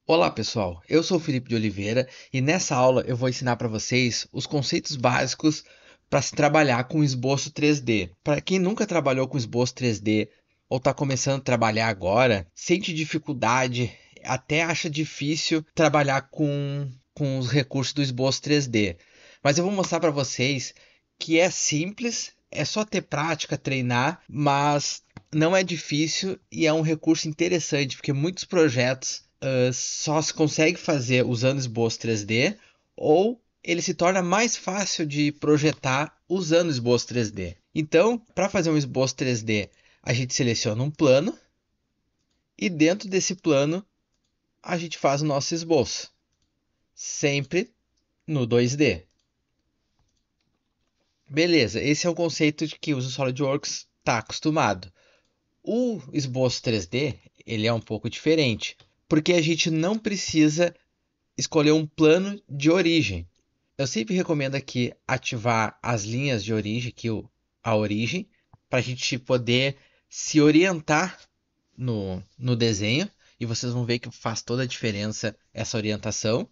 Olá pessoal, eu sou o Felipe de Oliveira e nessa aula eu vou ensinar para vocês os conceitos básicos para se trabalhar com esboço 3D. Para quem nunca trabalhou com esboço 3D ou está começando a trabalhar agora, sente dificuldade, até acha difícil trabalhar com os recursos do esboço 3D. Mas eu vou mostrar para vocês que é simples, é só ter prática, treinar, mas não é difícil e é um recurso interessante, porque muitos projetos só se consegue fazer usando esboço 3D ou ele se torna mais fácil de projetar usando esboço 3D. Então, para fazer um esboço 3D, a gente seleciona um plano e dentro desse plano a gente faz o nosso esboço, sempre no 2D. Beleza, esse é o conceito de que usa o SolidWorks está acostumado. O esboço 3D, ele é um pouco diferente, porque a gente não precisa escolher um plano de origem. Eu sempre recomendo aqui ativar as linhas de origem, aqui a origem, para a gente poder se orientar no desenho. E vocês vão ver que faz toda a diferença essa orientação.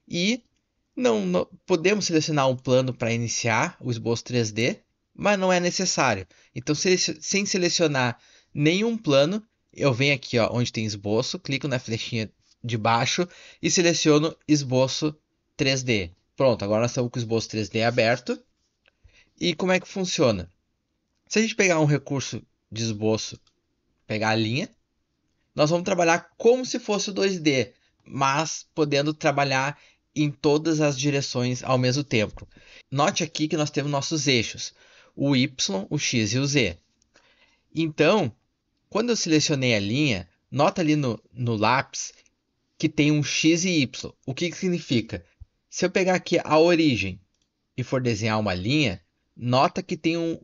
E não podemos selecionar um plano para iniciar o esboço 3D, mas não é necessário. Então, sem selecionar nenhum plano, eu venho aqui, ó, onde tem esboço, clico na flechinha de baixo e seleciono esboço 3D. Pronto, agora nós estamos com o esboço 3D aberto. E como é que funciona? Se a gente pegar um recurso de esboço, pegar a linha, nós vamos trabalhar como se fosse o 2D, mas podendo trabalhar em todas as direções ao mesmo tempo. Note aqui que nós temos nossos eixos, o Y, o X e o Z. Então, quando eu selecionei a linha, nota ali no lápis que tem um X e Y. O que significa? Se eu pegar aqui a origem e for desenhar uma linha, nota que tem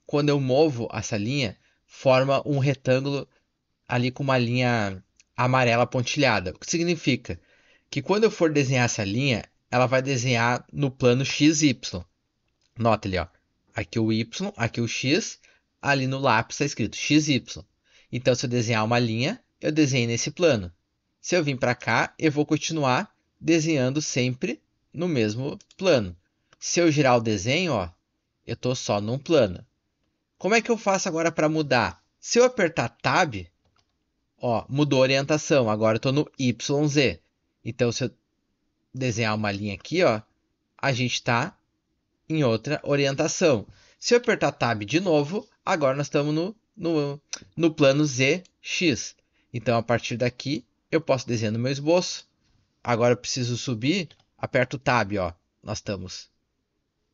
quando eu movo essa linha, forma um retângulo ali com uma linha amarela pontilhada. O que significa que quando eu for desenhar essa linha, ela vai desenhar no plano XY. Nota ali, ó. Aqui o Y, aqui o X, ali no lápis está escrito XY. Então, se eu desenhar uma linha, eu desenho nesse plano. Se eu vir para cá, eu vou continuar desenhando sempre no mesmo plano. Se eu girar o desenho, ó, eu estou só num plano. Como é que eu faço agora para mudar? Se eu apertar Tab, ó, mudou a orientação. Agora eu estou no YZ. Então, se eu desenhar uma linha aqui, ó, a gente está em outra orientação. Se eu apertar Tab de novo, agora nós estamos no plano ZX. Então, a partir daqui, eu posso desenhar no meu esboço. Agora eu preciso subir, aperto Tab, ó. Nós estamos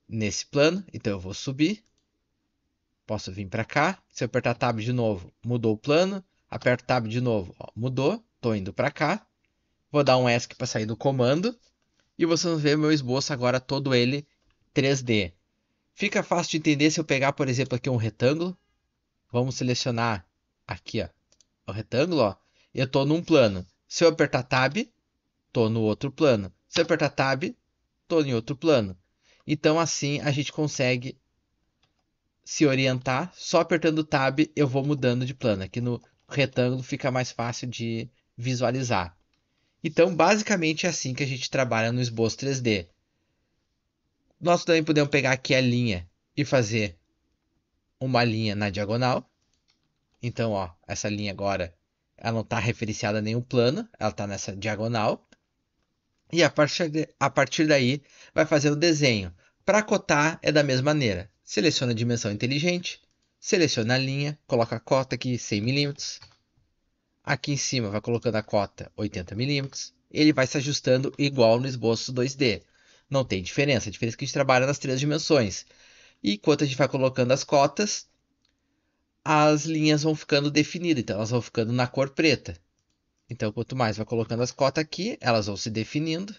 nesse plano, então eu vou subir. Posso vir para cá. Se eu apertar Tab de novo, mudou o plano. Aperto Tab de novo, ó, mudou. Estou indo para cá. Vou dar um ESC para sair do comando. E vocês vão ver meu esboço agora todo ele 3D. Fica fácil de entender se eu pegar, por exemplo, aqui um retângulo. Vamos selecionar aqui, ó, o retângulo, ó. Eu estou num plano. Se eu apertar Tab, estou no outro plano. Se eu apertar Tab, estou em outro plano. Então, assim, a gente consegue se orientar. Só apertando Tab, eu vou mudando de plano. Aqui no retângulo fica mais fácil de visualizar. Então, basicamente é assim que a gente trabalha no esboço 3D. Nós também podemos pegar aqui a linha e fazer uma linha na diagonal. Então, ó, essa linha agora ela não está referenciada a nenhum plano, ela está nessa diagonal. E a partir daí vai fazer o desenho. Para cotar é da mesma maneira. Seleciona a dimensão inteligente, seleciona a linha, coloca a cota aqui 100 milímetros. Aqui em cima vai colocando a cota 80 milímetros. Ele vai se ajustando igual no esboço 2D. Não tem diferença, a diferença é que a gente trabalha nas três dimensões. E enquanto a gente vai colocando as cotas, as linhas vão ficando definidas, então elas vão ficando na cor preta. Então, quanto mais vai colocando as cotas aqui, elas vão se definindo.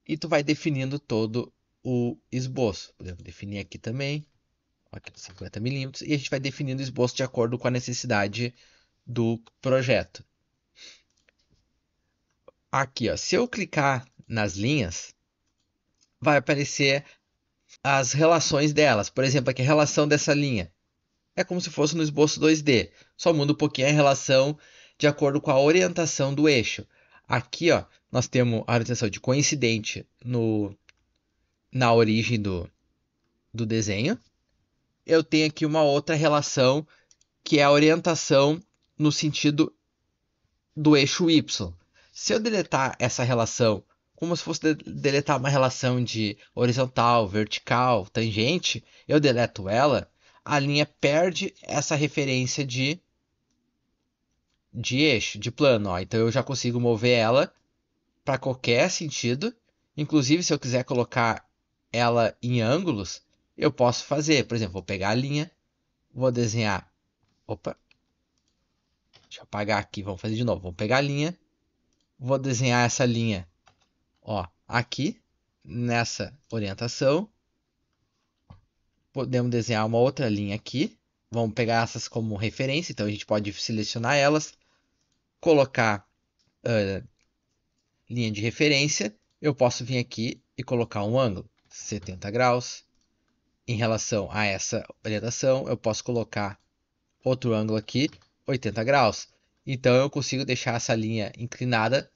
E tu vai definindo todo o esboço. Podemos definir aqui também, aqui 50 milímetros, e a gente vai definindo o esboço de acordo com a necessidade do projeto. Aqui, ó, se eu clicar nas linhas, vai aparecer as relações delas. Por exemplo, aqui a relação dessa linha é como se fosse no esboço 2D. Só muda um pouquinho a relação de acordo com a orientação do eixo. Aqui, ó, nós temos a orientação de coincidente na origem do desenho. Eu tenho aqui uma outra relação, que é a orientação no sentido do eixo Y. Se eu deletar essa relação, como se fosse deletar uma relação de horizontal, vertical, tangente, eu deleto ela, a linha perde essa referência de eixo, de plano. Ó. Então eu já consigo mover ela para qualquer sentido. Inclusive, se eu quiser colocar ela em ângulos, eu posso fazer. Por exemplo, vou pegar a linha, vou desenhar. Opa! Deixa eu apagar aqui, vamos fazer de novo. Vamos pegar a linha, vou desenhar essa linha, ó, aqui, nessa orientação. Podemos desenhar uma outra linha aqui. Vamos pegar essas como referência, então a gente pode selecionar elas, colocar linha de referência. Eu posso vir aqui e colocar um ângulo, 70 graus. Em relação a essa orientação, eu posso colocar outro ângulo aqui, 80 graus. Então eu consigo deixar essa linha inclinada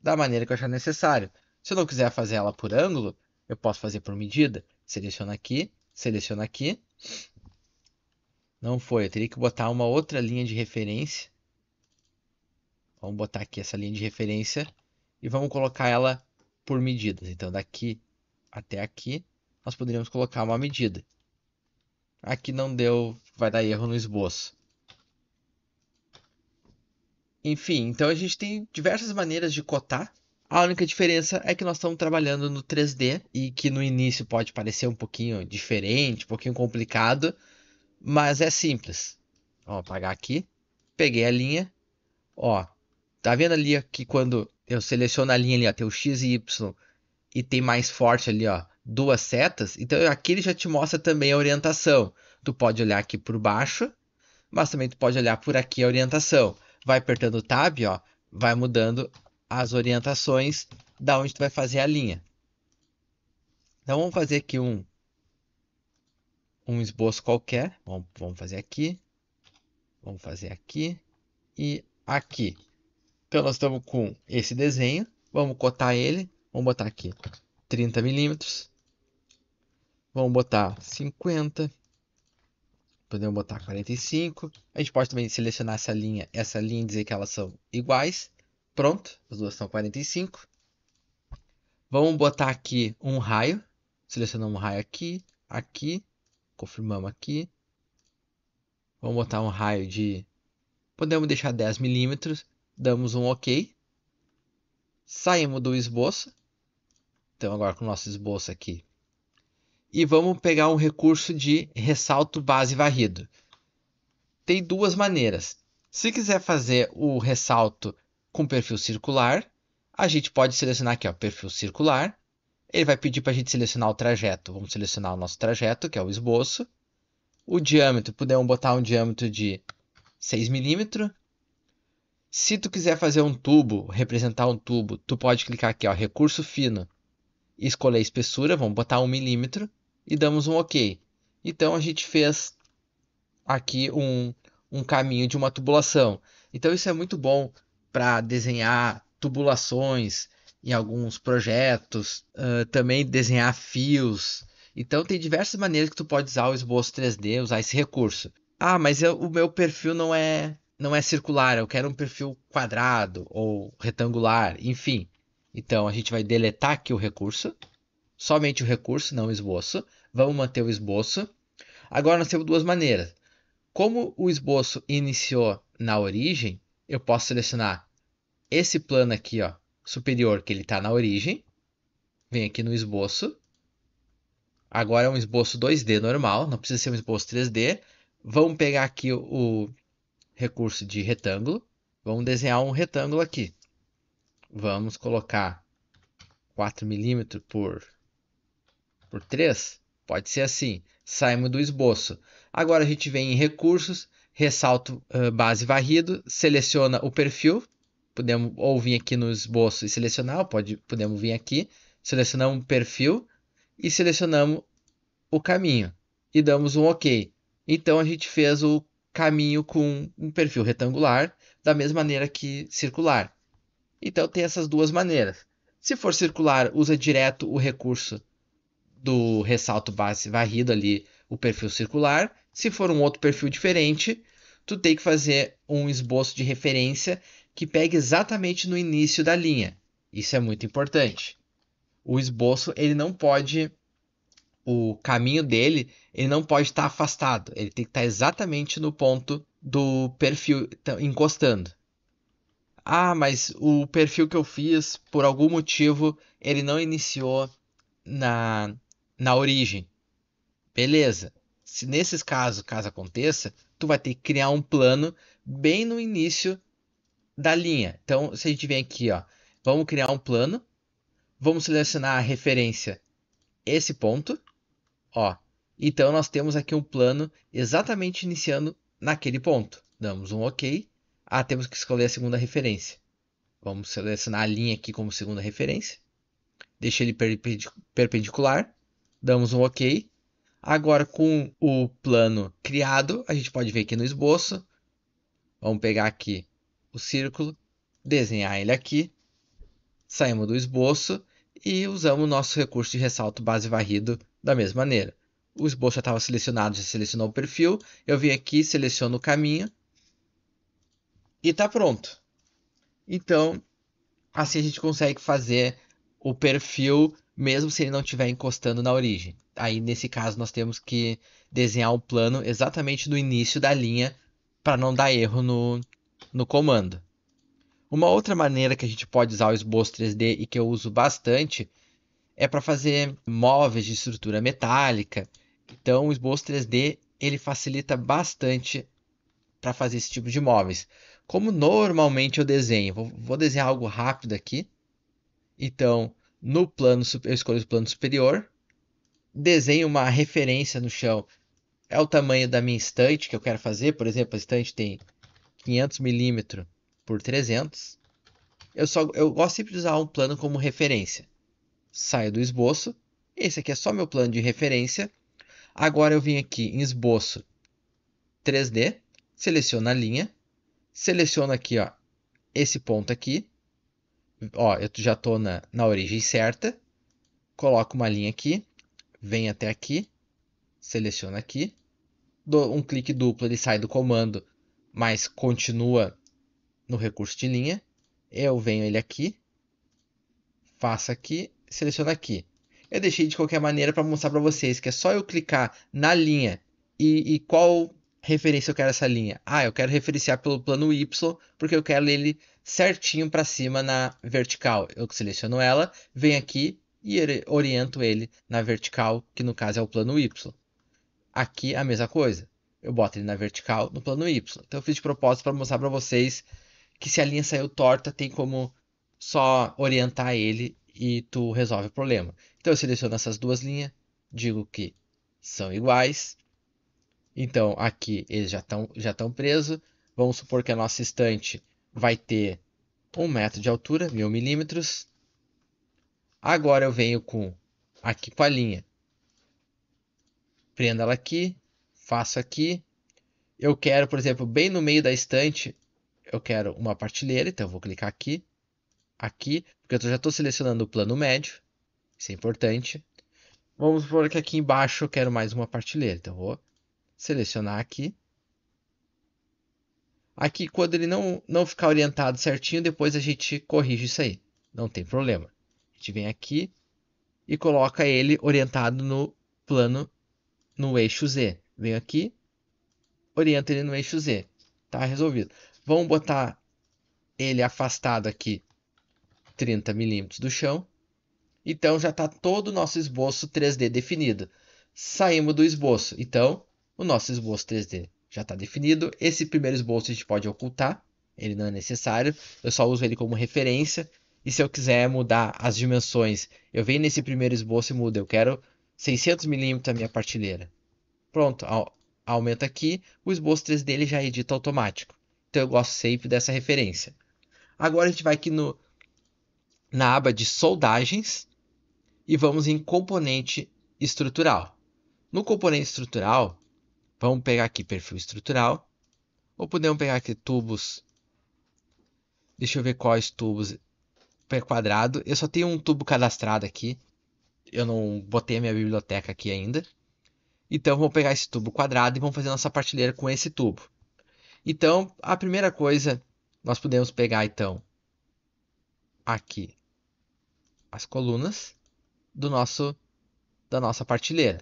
da maneira que eu achar necessário. Se eu não quiser fazer ela por ângulo, eu posso fazer por medida. Seleciono aqui, seleciono aqui. Não foi, eu teria que botar uma outra linha de referência. Vamos botar aqui essa linha de referência e vamos colocar ela por medidas. Então daqui até aqui, nós poderíamos colocar uma medida. Aqui não deu, vai dar erro no esboço. Enfim, então a gente tem diversas maneiras de cotar. A única diferença é que nós estamos trabalhando no 3D e que no início pode parecer um pouquinho diferente, um pouquinho complicado, mas é simples. Vamos apagar aqui. Peguei a linha. Ó, tá vendo ali que quando eu seleciono a linha ali, ó, tem o X e Y e tem mais forte ali, ó, duas setas. Então aqui ele já te mostra também a orientação. Tu pode olhar aqui por baixo, mas também tu pode olhar por aqui a orientação. Vai apertando o Tab, ó, vai mudando as orientações da onde tu vai fazer a linha. Então vamos fazer aqui um esboço qualquer. Vamos fazer aqui. Vamos fazer aqui e aqui. Então nós estamos com esse desenho. Vamos cotar ele. Vamos botar aqui 30 milímetros. Vamos botar 50. Podemos botar 45. A gente pode também selecionar essa linha e dizer que elas são iguais. Pronto, as duas são 45. Vamos botar aqui um raio. Selecionamos um raio aqui, aqui. Confirmamos aqui. Vamos botar um raio de... Podemos deixar 10 milímetros. Damos um OK. Saímos do esboço. Então agora com o nosso esboço aqui. E vamos pegar um recurso de ressalto base varrido. Tem duas maneiras. Se quiser fazer o ressalto com perfil circular, a gente pode selecionar aqui, ó, perfil circular. Ele vai pedir para a gente selecionar o trajeto. Vamos selecionar o nosso trajeto, que é o esboço. O diâmetro, podemos botar um diâmetro de 6 milímetros. Se tu quiser fazer um tubo, representar um tubo, tu pode clicar aqui, ó, recurso fino, e escolher a espessura, vamos botar 1 milímetro e damos um OK. Então a gente fez aqui um caminho de uma tubulação. Então isso é muito bom para desenhar tubulações em alguns projetos, também desenhar fios. Então tem diversas maneiras que tu pode usar o esboço 3D, usar esse recurso. Ah, mas o meu perfil não é circular, eu quero um perfil quadrado ou retangular, enfim. Então a gente vai deletar aqui o recurso, somente o recurso, não o esboço. Vamos manter o esboço. Agora nós temos duas maneiras. Como o esboço iniciou na origem, eu posso selecionar esse plano aqui, ó, superior, que ele está na origem. Vem aqui no esboço. Agora é um esboço 2D normal, não precisa ser um esboço 3D. Vamos pegar aqui o recurso de retângulo. Vamos desenhar um retângulo aqui. Vamos colocar 4 milímetros por 3. Pode ser assim. Saímos do esboço. Agora a gente vem em recursos, ressalto base varrido, seleciona o perfil. Podemos ou vir aqui no esboço e selecionar, podemos vir aqui, selecionamos o perfil e selecionamos o caminho. E damos um OK. Então a gente fez o caminho com um perfil retangular, da mesma maneira que circular. Então tem essas duas maneiras. Se for circular, usa direto o recurso do ressalto base varrido ali, o perfil circular. Se for um outro perfil diferente, tu tem que fazer um esboço de referência que pegue exatamente no início da linha. Isso é muito importante. O esboço, ele não pode, o caminho dele, ele não pode estar afastado. Ele tem que estar exatamente no ponto do perfil encostando. Ah, mas o perfil que eu fiz, por algum motivo, ele não iniciou na, na origem. Beleza. Se nesses casos, caso aconteça, tu vai ter que criar um plano bem no início da linha. Então, se a gente vem aqui, ó, vamos criar um plano, vamos selecionar a referência esse ponto, ó. Então nós temos aqui um plano exatamente iniciando naquele ponto. Damos um OK. Ah, temos que escolher a segunda referência. Vamos selecionar a linha aqui como segunda referência. Deixa ele perpendicular. Damos um OK. Agora, com o plano criado, a gente pode ver aqui no esboço. Vamos pegar aqui o círculo, desenhar ele aqui. Saímos do esboço e usamos o nosso recurso de ressalto base varrido da mesma maneira. O esboço já estava selecionado, já selecionou o perfil. Eu vim aqui, seleciono o caminho e está pronto. Então, assim a gente consegue fazer o perfil mesmo se ele não estiver encostando na origem. Aí, nesse caso, nós temos que desenhar o plano exatamente no início da linha para não dar erro no comando. Uma outra maneira que a gente pode usar o esboço 3D e que eu uso bastante é para fazer móveis de estrutura metálica. Então, o esboço 3D ele facilita bastante para fazer esse tipo de móveis. Como normalmente eu desenho, vou desenhar algo rápido aqui. Então, no plano eu escolho o plano superior, desenho uma referência no chão. É o tamanho da minha estante que eu quero fazer. Por exemplo, a estante tem 500 milímetros por 300. Eu gosto sempre de usar um plano como referência. Saio do esboço. Esse aqui é só meu plano de referência. Agora eu vim aqui em esboço 3D, seleciono a linha, seleciono aqui, ó, esse ponto aqui. Ó, eu já estou na origem certa. Coloco uma linha aqui, venho até aqui, seleciono aqui, dou um clique duplo, ele sai do comando, mas continua no recurso de linha. Eu venho ele aqui, faço aqui, seleciono aqui. Eu deixei de qualquer maneira para mostrar para vocês que é só eu clicar na linha e qual referência eu quero essa linha. Ah, eu quero referenciar pelo plano Y porque eu quero ele certinho para cima na vertical. Eu seleciono ela, venho aqui e oriento ele na vertical, que no caso é o plano Y. Aqui a mesma coisa. Eu boto ele na vertical no plano Y. Então eu fiz de propósito para mostrar para vocês que se a linha saiu torta, tem como só orientar ele e tu resolve o problema. Então eu seleciono essas duas linhas, digo que são iguais. Então aqui eles já estão presos. Vamos supor que a nossa estante vai ter 1 metro de altura, 1000 milímetros. Agora eu venho aqui com a linha. Prendo ela aqui, faço aqui. Eu quero, por exemplo, bem no meio da estante, eu quero uma partilheira, então eu vou clicar aqui, porque eu já estou selecionando o plano médio, isso é importante. Vamos supor que aqui embaixo eu quero mais uma partilheira, então eu vou selecionar aqui. Aqui, quando ele não ficar orientado certinho, depois a gente corrige isso aí, não tem problema. A gente vem aqui e coloca ele orientado no plano, no eixo Z. Venho aqui, oriento ele no eixo Z, tá resolvido. Vamos botar ele afastado aqui 30 milímetros do chão. Então já está todo o nosso esboço 3D definido. Saímos do esboço. Então, o nosso esboço 3D já está definido. Esse primeiro esboço a gente pode ocultar. Ele não é necessário. Eu só uso ele como referência. E se eu quiser mudar as dimensões, eu venho nesse primeiro esboço e mudo. Eu quero 600 milímetros a minha partilheira. Pronto. Aumenta aqui. O esboço 3D ele já edita automático. Então eu gosto sempre dessa referência. Agora a gente vai aqui na aba de soldagens e vamos em componente estrutural. No componente estrutural, vamos pegar aqui perfil estrutural, Ou podemos pegar aqui tubos. Deixa eu ver quais tubos. Pé quadrado. Eu só tenho um tubo cadastrado aqui. Eu não botei a minha biblioteca aqui ainda. Então vamos pegar esse tubo quadrado e vamos fazer nossa partilheira com esse tubo. Então, a primeira coisa, nós podemos pegar então aqui as colunas da nossa partilheira.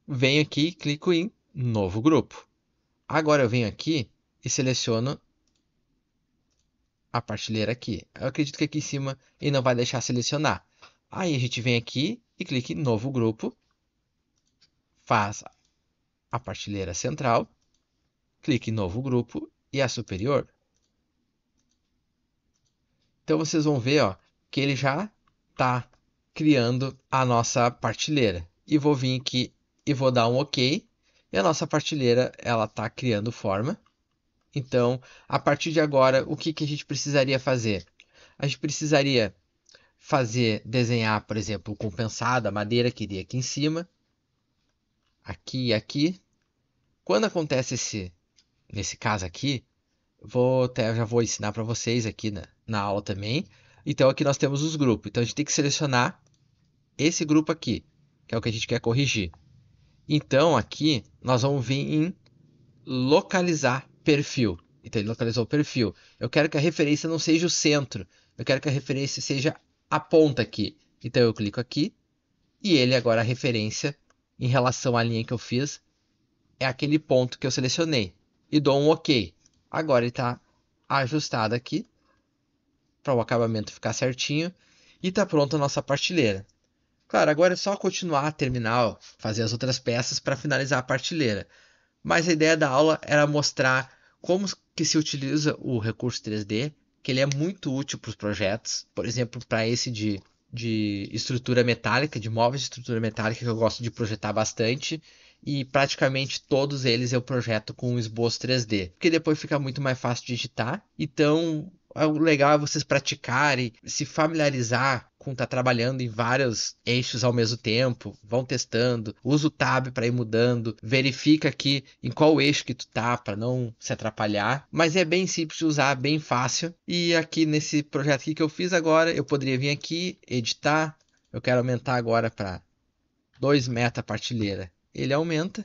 Venho aqui e clico em novo grupo. Agora eu venho aqui e seleciono a partilheira aqui. Eu acredito que aqui em cima ele não vai deixar selecionar. Aí a gente vem aqui e clica em novo grupo. Faz a partilheira central. Clique em novo grupo e a superior. Então vocês vão ver, ó, que ele já está criando a nossa partilheira. E vou vir aqui e vou dar um OK. E a nossa partilheira ela está criando forma. Então, a partir de agora, o que a gente precisaria fazer? A gente precisaria desenhar, por exemplo, o compensado, a madeira que iria aqui em cima. Aqui e aqui. Quando acontece nesse caso aqui, já vou ensinar para vocês aqui na aula também. Então aqui nós temos os grupos. Então a gente tem que selecionar esse grupo aqui, que é o que a gente quer corrigir. Então aqui nós vamos vir em localizar perfil. Então ele localizou o perfil. Eu quero que a referência não seja o centro. Eu quero que a referência seja a ponta aqui. Então eu clico aqui e ele agora a referência em relação à linha que eu fiz é aquele ponto que eu selecionei. E dou um OK. Agora ele está ajustado aqui para o acabamento ficar certinho e está pronta a nossa partilheira. Claro, agora é só continuar, terminar, fazer as outras peças para finalizar a partilheira. Mas a ideia da aula era mostrar como que se utiliza o recurso 3D, que ele é muito útil para os projetos. Por exemplo, para esse de estrutura metálica, de móveis de estrutura metálica, que eu gosto de projetar bastante. E praticamente todos eles eu projeto com um esboço 3D, porque depois fica muito mais fácil de digitar. Então, o legal é vocês praticarem, se familiarizar com estar trabalhando em vários eixos ao mesmo tempo, vão testando, usa o tab para ir mudando, verifica aqui em qual eixo que tu tá para não se atrapalhar, mas é bem simples de usar, bem fácil. E aqui nesse projeto aqui que eu fiz agora, eu poderia vir aqui, editar, eu quero aumentar agora para 2 meta partilheira. Ele aumenta,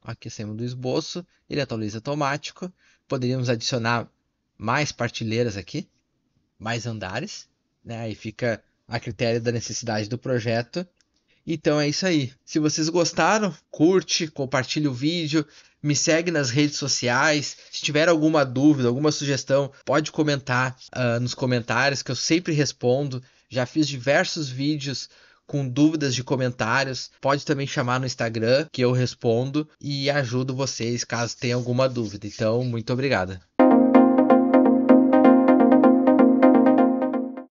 aqui acima do esboço, ele atualiza automático. Poderíamos adicionar mais partilheiras aqui, mais andares, né? Aí fica a critério da necessidade do projeto. Então é isso aí. Se vocês gostaram, curte, compartilhe o vídeo, me segue nas redes sociais. Se tiver alguma dúvida, alguma sugestão, pode comentar nos comentários que eu sempre respondo. Já fiz diversos vídeos com dúvidas de comentários. Pode também chamar no Instagram que eu respondo e ajudo vocês caso tenha alguma dúvida. Então, muito obrigado.